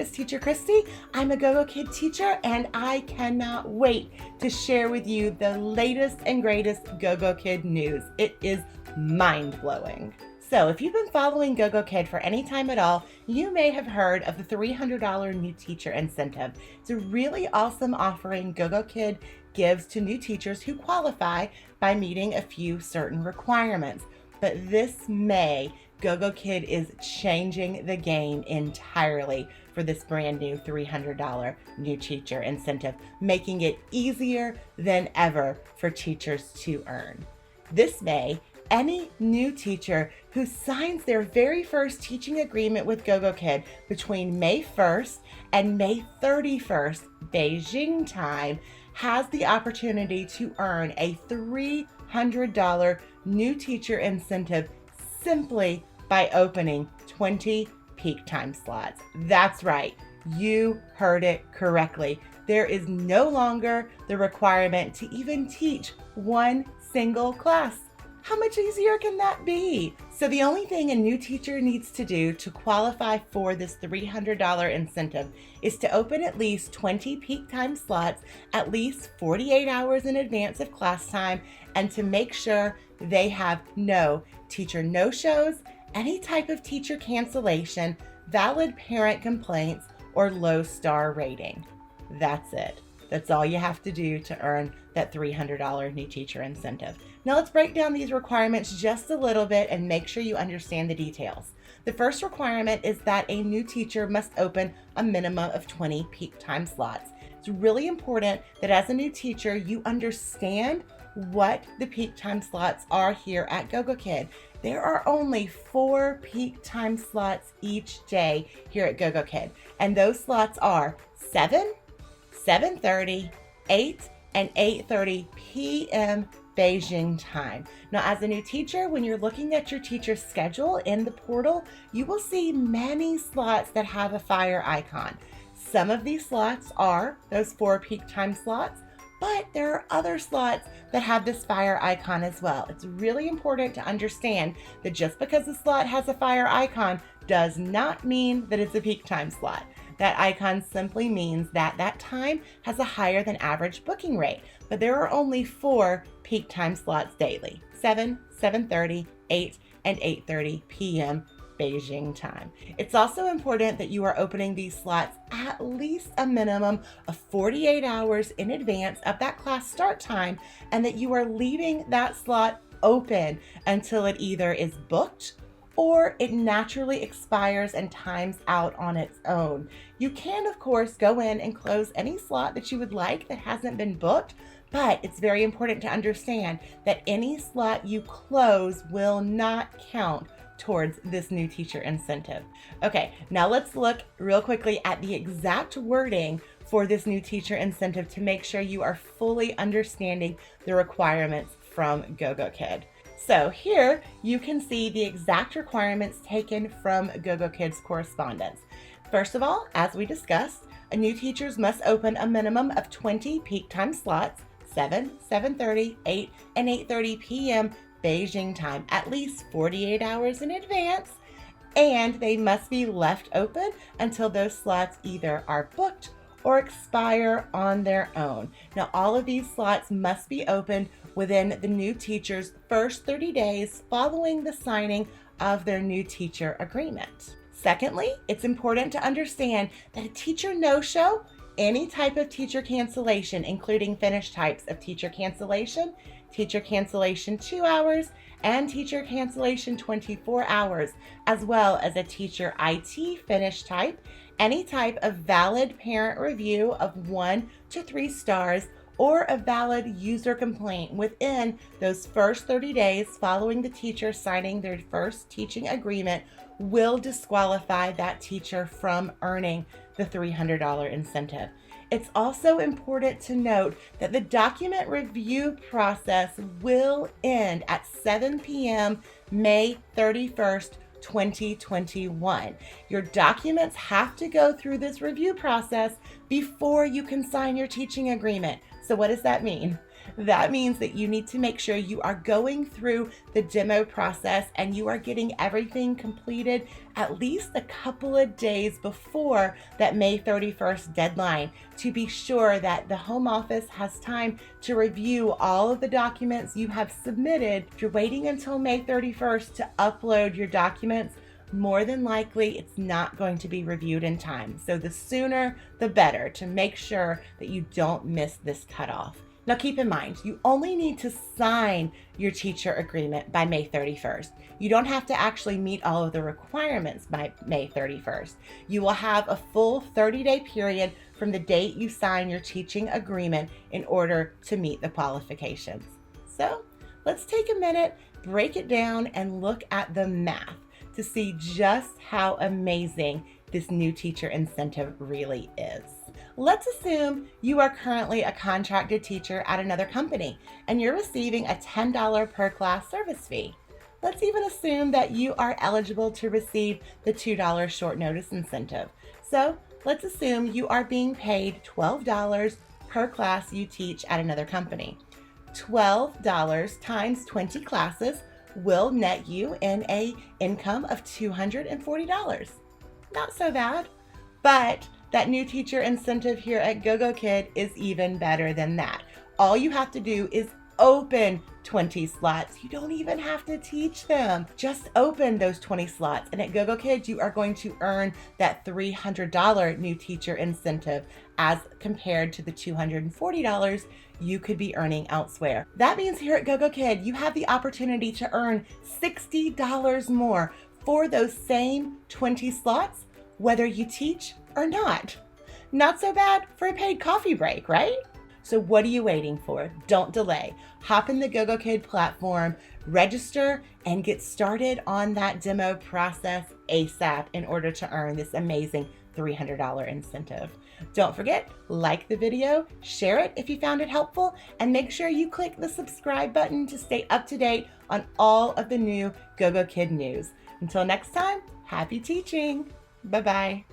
is Teacher Christy. I'm a GOGOKID teacher, and I cannot wait to share with you the latest and greatest GOGOKID news. It is mind-blowing. So if you've been following GOGOKID for any time at all, you may have heard of the $300 new teacher incentive. It's a really awesome offering GOGOKID gives to new teachers who qualify by meeting a few certain requirements. But this May, GOGOKID is changing the game entirely for this brand new $300 new teacher incentive, making it easier than ever for teachers to earn. This May, any new teacher who signs their very first teaching agreement with GOGOKID between May 1st and May 31st, Beijing time, has the opportunity to earn a $300 new teacher incentive simply by opening 20 peak time slots. That's right, you heard it correctly. There is no longer the requirement to even teach one single class. How much easier can that be? So the only thing a new teacher needs to do to qualify for this $300 incentive is to open at least 20 peak time slots at least 48 hours in advance of class time, and to make sure they have no teacher no-shows, any type of teacher cancellation, valid parent complaints, or low star rating. That's it. That's all you have to do to earn that $300 new teacher incentive. Now let's break down these requirements just a little bit and make sure you understand the details. The first requirement is that a new teacher must open a minimum of 20 peak time slots. It's really important that as a new teacher, you understand what the peak time slots are here at GOGOKID. There are only 4 peak time slots each day here at GOGOKID, and those slots are 7, 7:30, 8, and 8:30 p.m. Beijing time. Now, as a new teacher, when you're looking at your teacher schedule in the portal, you will see many slots that have a fire icon. Some of these slots are those 4 peak time slots, but there are other slots that have this fire icon as well. It's really important to understand that just because a slot has a fire icon does not mean that it's a peak time slot. That icon simply means that that time has a higher than average booking rate, but there are only 4 peak time slots daily: 7, 7:30, 8, and 8:30 p.m. Beijing time. It's also important that you are opening these slots at least a minimum of 48 hours in advance of that class start time, and that you are leaving that slot open until it either is booked or it naturally expires and times out on its own. You can, of course, go in and close any slot that you would like that hasn't been booked, but it's very important to understand that any slot you close will not count towards this new teacher incentive. Okay, now let's look real quickly at the exact wording for this new teacher incentive to make sure you are fully understanding the requirements from GOGOKID. So here you can see the exact requirements taken from GOGOKID's correspondence. First of all, as we discussed, new teachers must open a minimum of 20 peak time slots, 7, 7:30, 8, and 8:30 p.m. Beijing time, at least 48 hours in advance, and they must be left open until those slots either are booked or expire on their own. Now, all of these slots must be opened within the new teacher's first 30 days following the signing of their new teacher agreement. Secondly, it's important to understand that a teacher no-show, any type of teacher cancellation, including finished types of teacher cancellation 2 hours, and teacher cancellation 24 hours, as well as a teacher IT finish type, any type of valid parent review of 1 to 3 stars, or a valid user complaint within those first 30 days following the teacher signing their first teaching agreement will disqualify that teacher from earning the $300 incentive. It's also important to note that the document review process will end at 7 p.m. May 31st, 2021. Your documents have to go through this review process before you can sign your teaching agreement. So what does that mean? That means that you need to make sure you are going through the demo process and you are getting everything completed at least a couple of days before that May 31st deadline to be sure that the home office has time to review all of the documents you have submitted. If you're waiting until May 31st to upload your documents, more than likely it's not going to be reviewed in time. So the sooner the better to make sure that you don't miss this cutoff. Now keep in mind, you only need to sign your teacher agreement by May 31st. You don't have to actually meet all of the requirements by May 31st. You will have a full 30-day period from the date you sign your teaching agreement in order to meet the qualifications. So let's take a minute, break it down, and look at the math to see just how amazing this new teacher incentive really is. Let's assume you are currently a contracted teacher at another company and you're receiving a $10 per class service fee. Let's even assume that you are eligible to receive the $2 short notice incentive. So let's assume you are being paid $12 per class you teach at another company. $12 times 20 classes will net you in an income of $240. Not so bad, but that new teacher incentive here at GOGOKID is even better than that. All you have to do is open 20 slots. You don't even have to teach them. Just open those 20 slots. And at GOGOKID, you are going to earn that $300 new teacher incentive as compared to the $240 you could be earning elsewhere. That means here at GOGOKID, you have the opportunity to earn $60 more for those same 20 slots, whether you teach or not. Not so bad for a paid coffee break, right? So what are you waiting for? Don't delay. Hop in the GOGOKID platform, register, and get started on that demo process ASAP in order to earn this amazing $300 incentive. Don't forget, like the video, share it if you found it helpful, and make sure you click the subscribe button to stay up to date on all of the new GOGOKID news. Until next time, happy teaching. Bye-bye.